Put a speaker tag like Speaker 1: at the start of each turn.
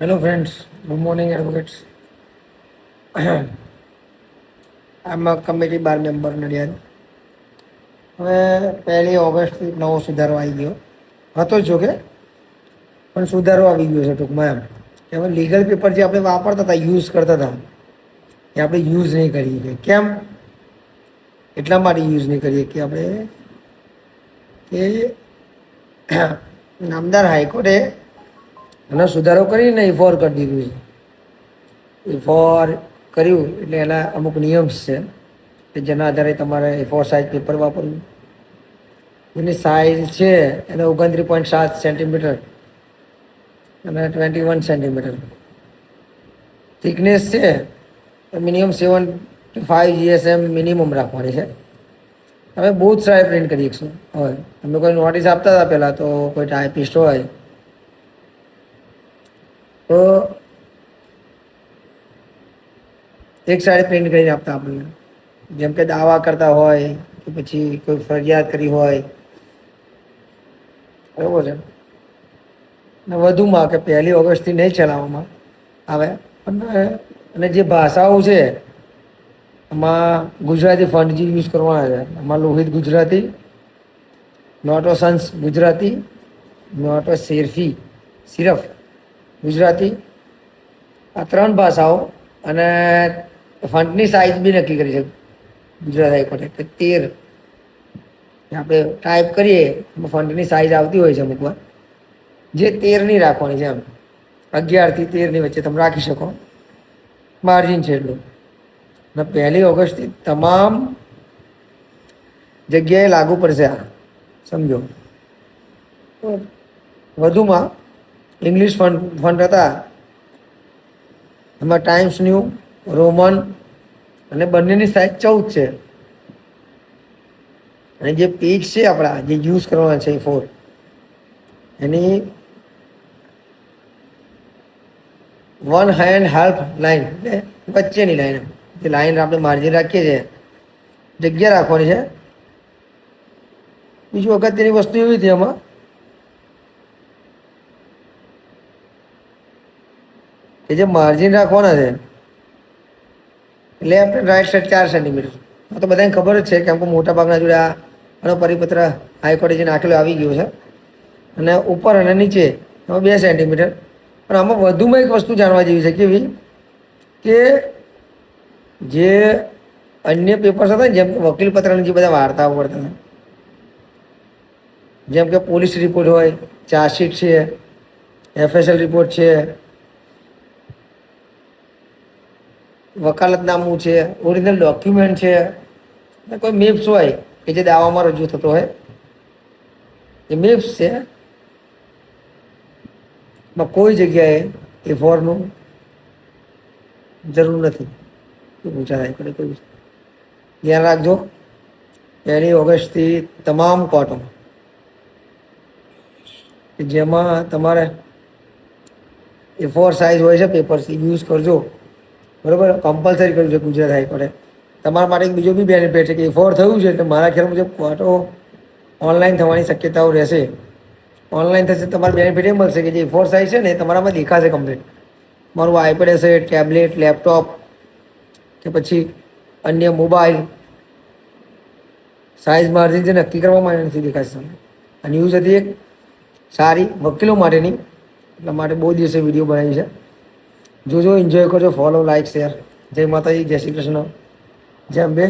Speaker 1: Hello friends, good morning advocates. I'm a committee bar member Nadiad. હવે 1 ઓગસ્ટથી નવો સુધારો આવી ગયો હતો જો કે પણ સુધારો આવી ગયો છે ટૂંકમાં એમ કે હવે લીગલ પેપર જે આપણે વાપરતા હતા યુઝ કરતા હતા એ આપણે યુઝ નહીં કરીએ. કેમ? એટલા માટે યુઝ નહીં કરીએ કે આપણે કે નામદાર હાઈકોર્ટે એનો સુધારો કરીને ઇફોર કરી દીધું છે. ઇફોર કર્યું એટલે એના અમુક નિયમ્સ છે કે જેના આધારે તમારે ઇફોર સાઇઝ પેપર વાપરવું. એની સાઇઝ છે એને 29.7 સેન્ટીમીટર અને 21 સેન્ટીમીટર. થિકનેસ છે મિનિમમ 75 GSM મિનિમમ રાખવાની છે. તમે બહુ જ સારી પ્રિન્ટ કરી શકશો. હવે તમે કોઈ નોટિસ આપતા હતા પહેલાં તો કોઈ ટાઈપિસ્ટ હોય તો એક સાઈડ પ્રિન્ટ કરીને આપતા આપણને, જેમ કે દાવા કરતા હોય કે પછી કોઈ ફરિયાદ કરી હોય, બરાબર છે. અને વધુમાં કે 1 ઓગસ્ટથી નહીં ચલાવવામાં આવે અને જે ભાષાઓ છે એમાં ગુજરાતી ફંડ જે યુઝ કરવાના છે એમાં લોહિત ગુજરાતી, નોટો સન્સ ગુજરાતી, નોટો સિરફ ગુજરાતી, આ 3 ભાષાઓ. અને ફંટની સાઇઝ બી નક્કી કરી છે ગુજરાત હાઈકોર્ટે કે 13 આપણે ટાઈપ કરીએ ફંટની સાઇઝ આવતી હોય છે અમુક વાર, જે 13ની રાખવાની છે. એમ 11 થી 13ની વચ્ચે તમે રાખી શકો, માર્જિન છે એટલું. અને 1 ઓગસ્ટથી તમામ જગ્યાએ લાગુ પડશે આ, સમજો. વધુમાં ઇંગ્લિશ ફંટ હતા એમાં ટાઈમ્સ ન્યૂ રોમન અને બંનેની સાઇઝ 14 છે. અને જે પેજ છે આપણા જે યુઝ કરવાના છે 4 એની 1.5 લાઈન એટલે વચ્ચેની લાઈન, જે લાઈન આપણે માર્જિન રાખીએ છીએ જગ્યા રાખવાની છે. બીજું અગત્યની વસ્તુ એવી હતી એમાં કે જે માર્જિન રાખવાના છે left and right side 4 centimetre. આ તો બધાને ખબર જ છે કેમ કે મોટા ભાગના જોડે આનો પરિપત્ર હાઈકોર્ટે જે નાખેલો આવી ગયો છે. અને ઉપર અને નીચે એમાં 2 સેન્ટીમીટર. પણ આમાં વધુમાં એક વસ્તુ જાણવા જેવી છે કેવી કે જે અન્ય પેપર્સ હતા ને જેમ કે વકીલ પત્રની જે બધા વાર્તાઓ પડતા હતા, જેમ કે પોલીસ રિપોર્ટ હોય, ચાર્જશીટ છે, FSL રિપોર્ટ છે, વકાલતનામું છે, ઓરિજિનલ ડોક્યુમેન્ટ છે, કોઈ મેપ્સ હોય કે જે દાવામાં રજૂ થતો હોય એ મેપ્સ છે. કોઈ જગ્યાએ એ ફોરનું જરૂર નથી. પૂછા થાય કોઈ ધ્યાન રાખજો. 1 ઓગસ્ટથી તમામ કોર્ટો કે જેમાં તમારે A4 સાઇઝ હોય છે પેપર્સ યુઝ કરજો, બરાબર. કમ્પલસરી કર્યું છે ગુજરાત હાઈકોર્ટે. તમારા માટે એક બીજો બી બેનિફિટ છે કે A4 થયું છે એટલે મારા ખ્યાલ મુજબ કોર્ટો ઓનલાઈન થવાની શક્યતાઓ રહેશે. ઓનલાઈન થશે તમારે બેનિફિટ એ મળશે કે જે A4 સાઇઝ છે ને એ તમારામાં દેખાશે કમ્પ્લીટ. મારું આઈપેડ હશે, ટેબ્લેટ, લેપટોપ કે પછી અન્ય મોબાઈલ સાઇઝ માર્જિન જે નક્કી કરવામાં આવે નથી દેખાશે તમને. આ ન્યૂઝ હતી એક સારી વકીલો માટેની, એટલા માટે બહુ દિવસે વિડીયો બનાવી છે. જોજો, એન્જોય કરજો, ફોલો, લાઈક, શેર. જય માતાજી, જય શ્રી કૃષ્ણ, જય અંબે.